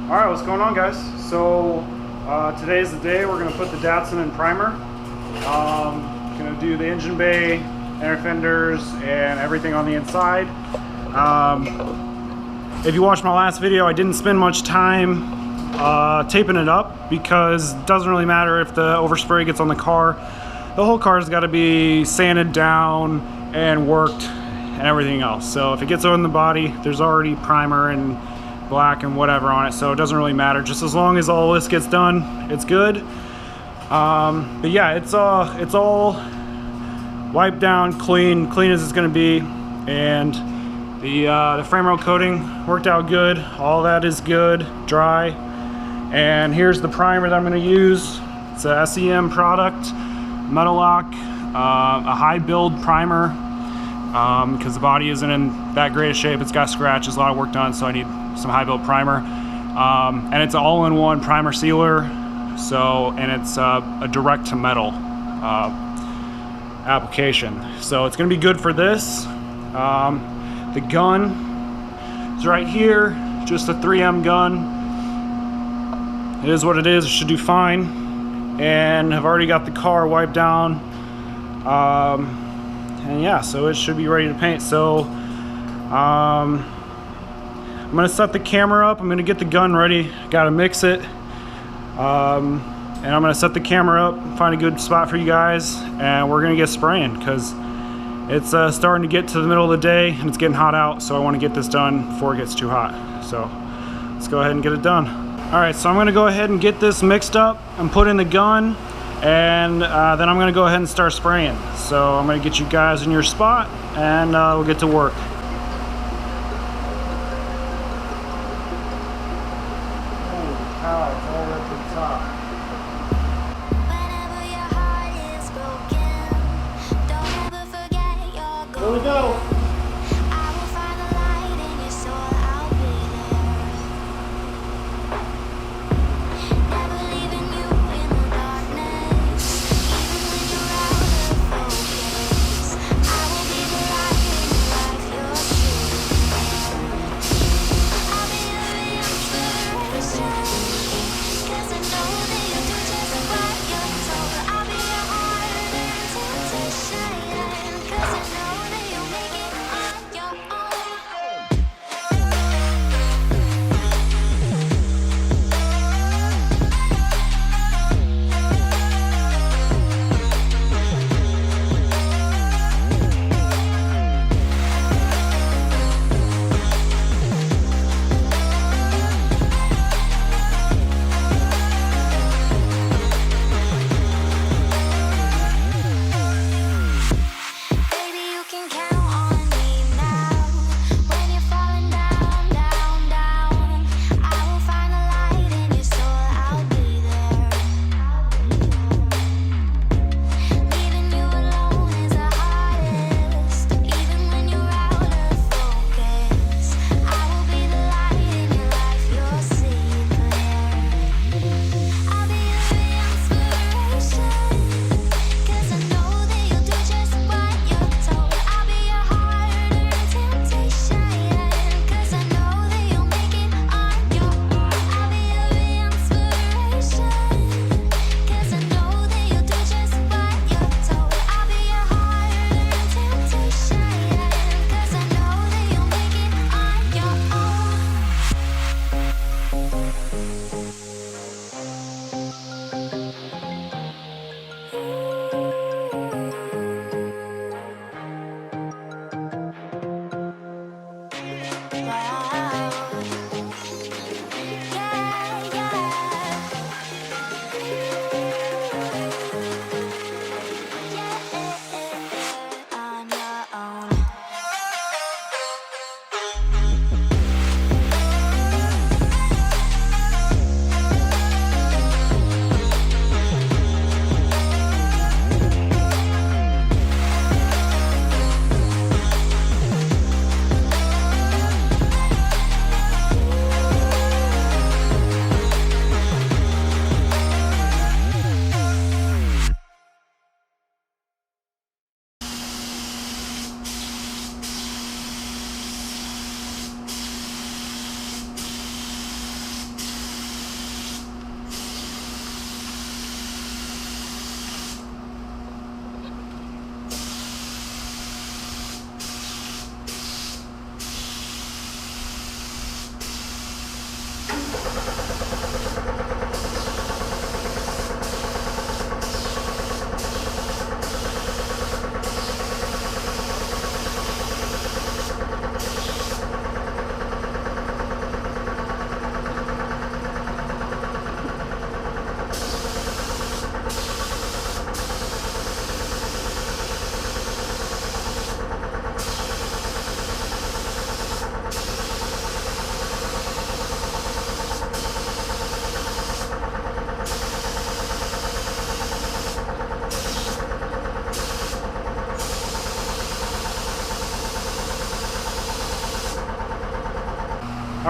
Alright, what's going on, guys? So today's the day we're going to put the Datsun in primer. Going to do the engine bay, inner fenders, and everything on the inside. If you watched my last video, I didn't spend much time taping it up because it doesn't really matter if the overspray gets on the car. The whole car's got to be sanded down and worked and everything else. So if it gets on the body, there's already primer and black and whatever on it, so it doesn't really matter. Just as long as all this gets done, it's good. But yeah, it's all wiped down, clean as it's going to be, and the frame rail coating worked out good. All that is good, dry. And here's the primer that I'm going to use. It's a SEM product, Metal Lock, a high build primer, because the body isn't in that great a shape. It's got scratches, a lot of work done, so I need some high build primer. And it's an all-in-one primer sealer, and it's a direct to metal application, so it's going to be good for this. The gun is right here, just a 3M gun. It is what it is. It should do fine, and I've already got the car wiped down, and yeah, so it should be ready to paint. So I'm gonna set the camera up. I'm gonna get the gun ready. Gotta mix it, and I'm gonna set the camera up, find a good spot for you guys, and we're gonna get spraying because it's starting to get to the middle of the day and it's getting hot out. So I want to get this done before it gets too hot. So let's go ahead and get it done. All right, so I'm gonna go ahead and get this mixed up and put in the gun, and then I'm gonna go ahead and start spraying. So I'm gonna get you guys in your spot, and we'll get to work. Here we go.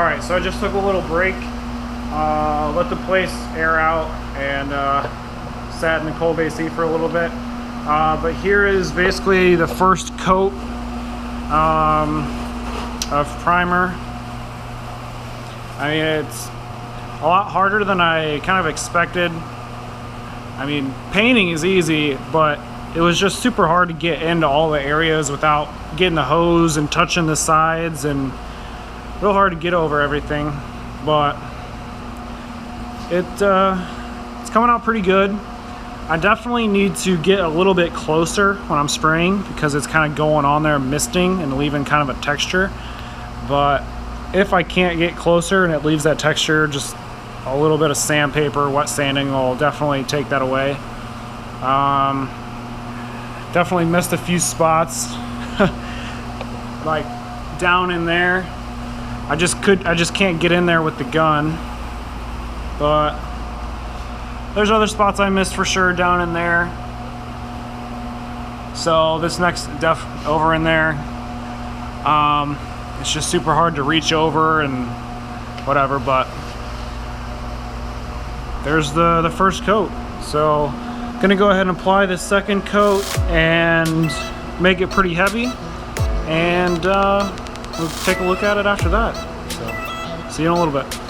Alright, so I just took a little break, let the place air out, and sat in the cold AC for a little bit. But here is basically the first coat of primer. I mean, it's a lot harder than I kind of expected. I mean, painting is easy, but it was just super hard to get into all the areas without getting the hose and touching the sides, and real hard to get over everything. But it's coming out pretty good. I definitely need to get a little bit closer when I'm spraying because it's kind of going on there misting and leaving kind of a texture. But if I can't get closer and it leaves that texture, just a little bit of sandpaper, wet sanding will definitely take that away. Definitely missed a few spots like down in there. I just can't get in there with the gun. But there's other spots I missed for sure down in there. So this next over in there, it's just super hard to reach over and whatever, but there's the first coat. So I'm gonna go ahead and apply the second coat and make it pretty heavy, and we'll take a look at it after that. So see you in a little bit.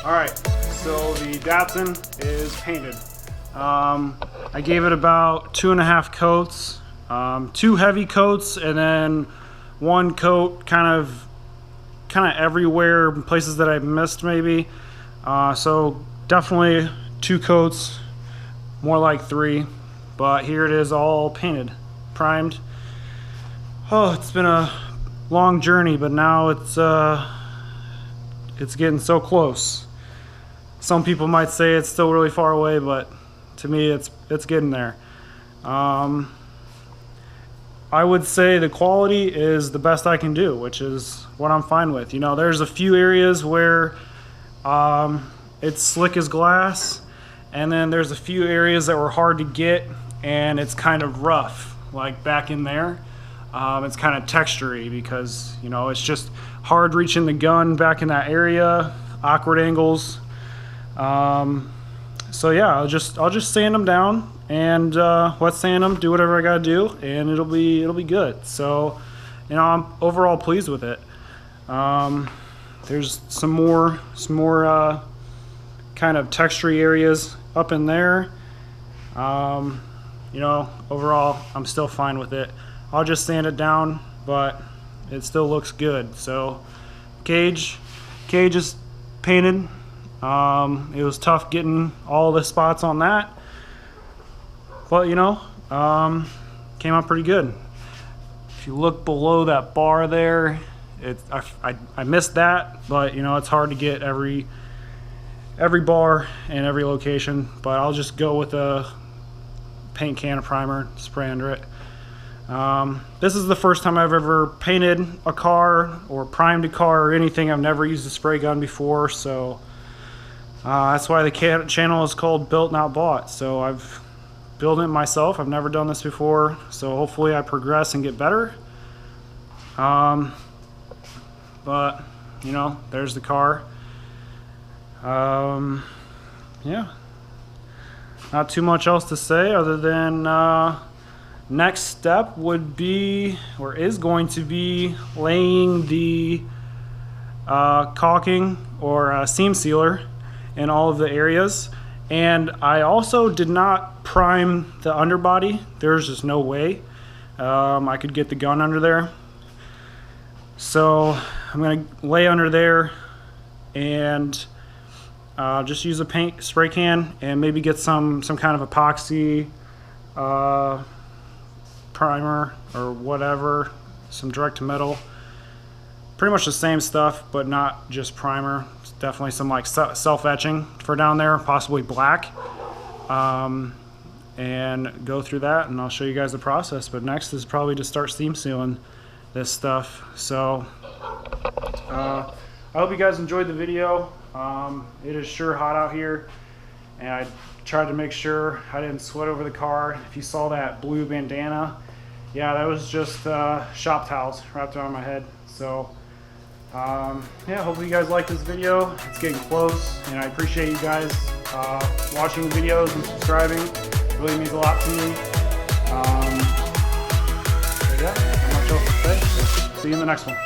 Alright, so the Datsun is painted. I gave it about 2.5 coats, 2 heavy coats, and then 1 coat kind of everywhere, places that I missed maybe. So definitely 2 coats, more like 3. But here it is, all painted, primed. Oh, it's been a long journey, but now it's getting so close. Some people might say it's still really far away, but to me it's getting there. I would say the quality is the best I can do, which is what I'm fine with. You know, there's a few areas where it's slick as glass, and then there's a few areas that were hard to get and it's kind of rough, like back in there. It's kind of textury because, you know, it's just hard reaching the gun back in that area, awkward angles. So yeah, I'll just sand them down and wet sand them, do whatever I gotta do, and it'll be good. So, you know, I'm overall pleased with it. There's some more kind of textury areas up in there. You know, overall I'm still fine with it. I'll just sand it down, but it still looks good. So cage is painted. It was tough getting all the spots on that, but you know, came out pretty good. If you look below that bar there, I missed that, but you know, it's hard to get every bar and every location. But I'll just go with a paint can of primer, spray under it. This is the first time I've ever painted a car or primed a car or anything. I've never used a spray gun before, so that's why the channel is called Built Not Bought. So I've built it myself. I've never done this before, so hopefully I progress and get better. But you know, there's the car. Yeah, not too much else to say other than next step would be, or is going to be, laying the caulking or seam sealer in all of the areas. And I also did not prime the underbody. There's just no way I could get the gun under there. So I'm gonna lay under there and just use a paint spray can and maybe get some kind of epoxy primer or whatever, some direct to metal, pretty much the same stuff, but not just primer. It's definitely some like self-etching for down there, possibly black. And go through that, and I'll show you guys the process. But next is probably to start seam sealing this stuff. So I hope you guys enjoyed the video. It is sure hot out here, and I tried to make sure I didn't sweat over the car. If you saw that blue bandana, yeah, that was just shop towels wrapped around my head. So yeah, hopefully you guys like this video. It's getting close, and I appreciate you guys watching the videos and subscribing. It really means a lot to me. But yeah, not much else to say. See you in the next one.